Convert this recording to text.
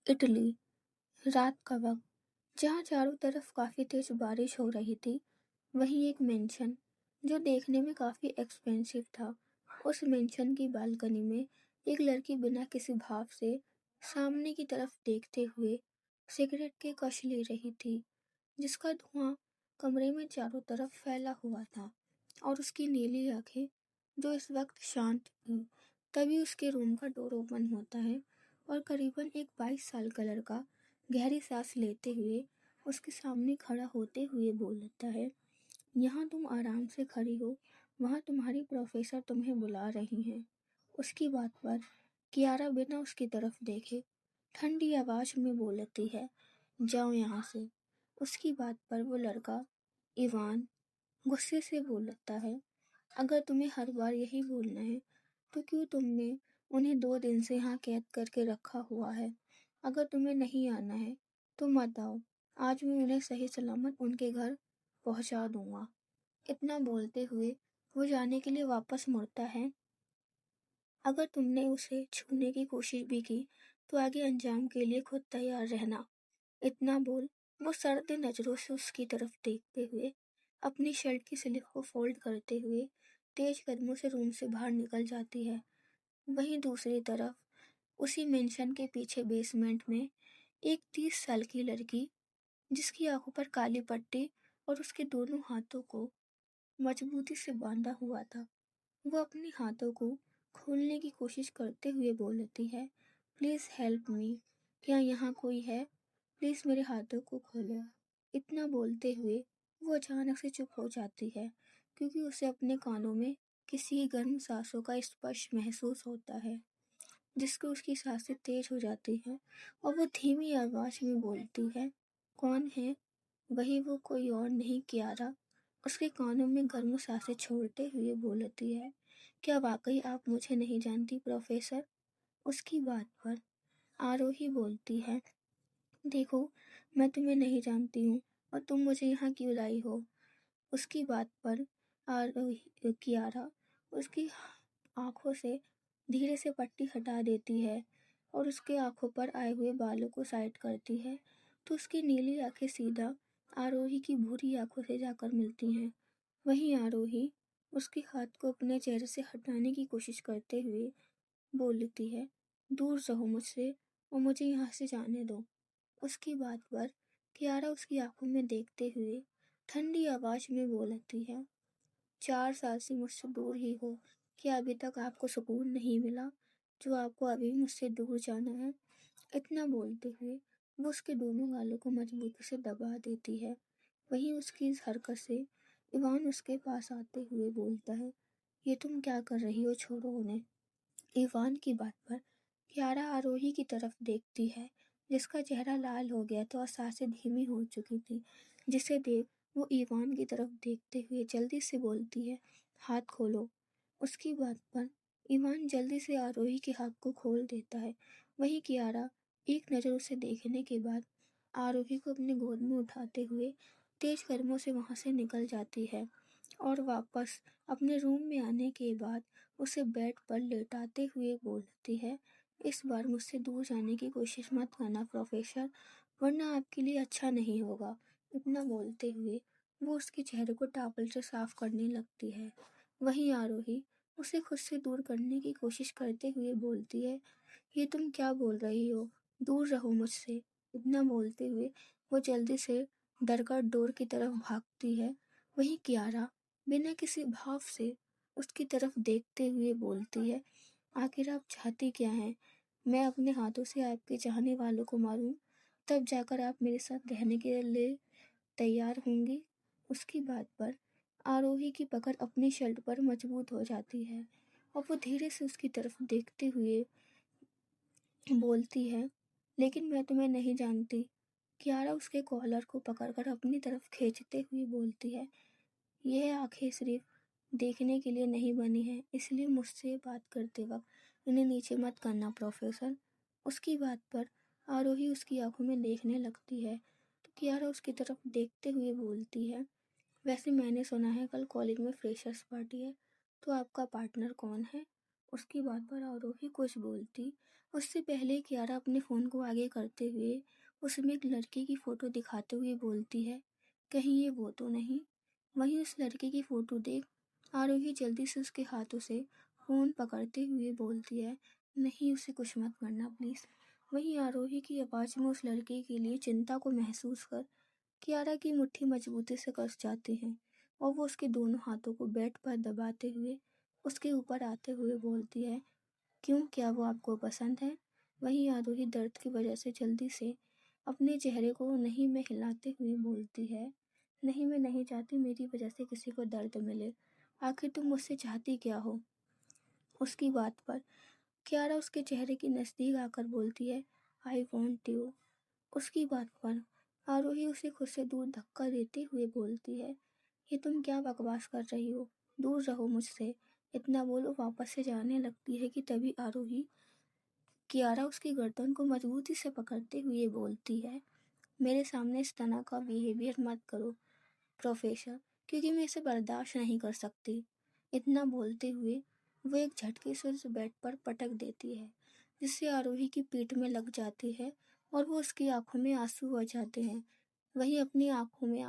Italy, रात का वक्त, जहाँ चारों तरफ काफी तेज बारिश हो रही थी। वहीं एक मेंशन जो देखने में काफी एक्सपेंसिव था। उस मेंशन की बालकनी में एक लड़की बिना किसी भाव से सामने की तरफ देखते हुए सिगरेट के कश ले रही थी, जिसका धुआं कमरे में चारों तरफ फैला हुआ था। और उसकी नीली आंखें जो इस वक्त शांत थी। तभी उसके रूम का डोर ओपन होता है और करीबन एक 22 साल का लड़का गहरी सांस लेते हुए उसके सामने खड़ा होते हुए बोलता है, यहाँ तुम आराम से खड़ी हो, वहाँ तुम्हारी प्रोफेसर तुम्हें बुला रही हैं। उसकी बात पर कियारा बिना उसकी तरफ देखे ठंडी आवाज में बोलती है, जाओ यहाँ से। उसकी बात पर वो लड़का इवान गुस्से से बोलता है, अगर तुम्हें हर बार यही बोलना है तो क्यों तुमने उन्हें 2 दिन से यहाँ कैद करके रखा हुआ है। अगर तुम्हें नहीं आना है तो मत आओ, आज मैं उन्हें सही सलामत उनके घर पहुंचा दूंगा। इतना बोलते हुए वो जाने के लिए वापस मुड़ता है। अगर तुमने उसे छूने की कोशिश भी की तो आगे अंजाम के लिए खुद तैयार रहना। इतना बोल वो सर्द नजरों से उसकी तरफ देखते हुए अपनी शर्ट की स्लीव को फोल्ड करते हुए तेज कदमों से रूम से बाहर निकल जाती है। वहीं दूसरी तरफ उसी मेंशन के पीछे बेसमेंट में एक 30 साल की लड़की, जिसकी आंखों पर काली पट्टी और उसके दोनों हाथों को मजबूती से बांधा हुआ था, वो अपने हाथों को खोलने की कोशिश करते हुए बोलती है, प्लीज हेल्प मी, क्या यहाँ कोई है, प्लीज मेरे हाथों को खोलो। इतना बोलते हुए वो अचानक से चुप हो जाती है, क्योंकि उसे अपने कानों में किसी गर्म सांसों का स्पर्श महसूस होता है, जिससे उसकी सांसें तेज हो जाती हैं और वो धीमी आवाज में बोलती है, कौन है। वही वो कोई और नहीं, कियारा उसके कानों में गर्म सांसें छोड़ते हुए बोलती है, क्या वाकई आप मुझे नहीं जानती प्रोफेसर। उसकी बात पर आरोही बोलती है, देखो मैं तुम्हें नहीं जानती हूँ और तुम मुझे यहाँ क्यों लाई हो। उसकी बात पर आरोही कियारा उसकी आंखों से धीरे से पट्टी हटा देती है और उसके आंखों पर आए हुए बालों को साइड करती है, तो उसकी नीली आंखें सीधा आरोही की भूरी आंखों से जाकर मिलती हैं। वहीं आरोही उसके हाथ को अपने चेहरे से हटाने की कोशिश करते हुए बोलती है, दूर रहो मुझसे और मुझे यहाँ से जाने दो। उसकी बात पर कियारा उसकी आंखों में देखते हुए ठंडी आवाज में बोलती है, 4 साल से मुझसे दूर ही हो, क्या अभी तक आपको सुकून नहीं मिला जो आपको अभी मुझसे दूर जाना है। इतना बोलते हुए वो उसके दोनों गालों को मजबूती से दबा देती है। वहीं उसकी इस हरकत से इवान उसके पास आते हुए बोलता है, ये तुम क्या कर रही हो, छोड़ो उन्हें। इवान की बात पर कियारा आरोही की तरफ देखती है, जिसका चेहरा लाल हो गया था और सांसें धीमी हो चुकी थी, जिसे देख वो इवान की तरफ देखते हुए जल्दी से बोलती है, हाथ खोलो। उसकी बात पर इवान जल्दी से आरोही के हाथ को खोल देता है। वहीं कियारा एक नज़र उसे देखने के बाद आरोही को अपनी गोद में उठाते हुए तेज कदमों से वहां से निकल जाती है और वापस अपने रूम में आने के बाद उसे बेड पर लेटाते हुए बोलती है, इस बार मुझसे दूर जाने की कोशिश मत करना प्रोफेसर, वरना आपके लिए अच्छा नहीं होगा। इतना बोलते हुए वो उसके चेहरे को टावल से साफ करने लगती है। वहीं आरोही उसे खुद से दूर करने की कोशिश करते हुए बोलती है, ये तुम क्या बोल रही हो, दूर रहो मुझसे। इतना बोलते हुए वो जल्दी से डरकर डोर की तरफ भागती है। वहीं कियारा बिना किसी भाव से उसकी तरफ देखते हुए बोलती है, आखिर आप चाहती क्या हैं, मैं अपने हाथों से आपके चाहने वालों को मारूं, तब जाकर आप मेरे साथ रहने के लिए तैयार होंगी। उसकी बात पर आरोही की पकड़ अपनी शर्ट पर मजबूत हो जाती है और वो धीरे से उसकी तरफ देखते हुए बोलती है, लेकिन मैं तुम्हें नहीं जानती। कियारा उसके कॉलर को पकड़कर अपनी तरफ खींचते हुए बोलती है, यह आंखें सिर्फ देखने के लिए नहीं बनी हैं, इसलिए मुझसे बात करते वक्त इन्हें नीचे मत करना प्रोफेसर। उसकी बात पर आरोही उसकी आंखों में देखने लगती है, तो कियारा उसकी तरफ देखते हुए बोलती है, वैसे मैंने सुना है कल कॉलेज में फ्रेशर्स पार्टी है, तो आपका पार्टनर कौन है। उसकी बात पर आरोही कुछ बोलती उससे पहले कियारा अपने फ़ोन को आगे करते हुए उसमें एक लड़के की फ़ोटो दिखाते हुए बोलती है, कहीं ये वो तो नहीं? वहीं उस लड़के की फ़ोटो देख आरोही जल्दी से उसके हाथों से फ़ोन पकड़ते हुए बोलती है, नहीं उसे कुछ मत करना प्लीज़। वहीं आरोही की आवाज़ में उस लड़के के लिए चिंता को महसूस कर कियारा की मुट्ठी मजबूती से कस जाती है और वो उसके दोनों हाथों को बेड पर दबाते हुए उसके ऊपर आते हुए बोलती है, क्यों, क्या वो आपको पसंद है? वहीं आरोही दर्द की वजह से जल्दी से अपने चेहरे को नहीं में हिलाते हुए बोलती है, नहीं मैं नहीं चाहती मेरी वजह से किसी को दर्द मिले। आखिर तुम मुझसे चाहती क्या हो? उसकी बात पर क्यारा उसके चेहरे के नज़दीक आकर बोलती है, आई वॉन्ट यू। उसकी बात पर आरोही उसे खुद से दूर धक्का देते हुए बोलती है, ये तुम क्या बकवास कर रही हो? दूर रहो मुझसे। इतना बोलो वापस से जाने लगती है कि तभी आरोही कियारा उसकी गर्दन को मजबूती से पकड़ते हुए बोलती है, मेरे सामने इस तरह का बिहेवियर मत करो प्रोफेसर, क्योंकि मैं इसे बर्दाश्त नहीं कर सकती। इतना बोलते हुए वो एक झटके से उस बेड पर पटक देती है, जिससे आरोही की पीठ में लग जाती है और वो उसकी आंखों में आंसू आ जाते हैं। वही अपनी आंखों में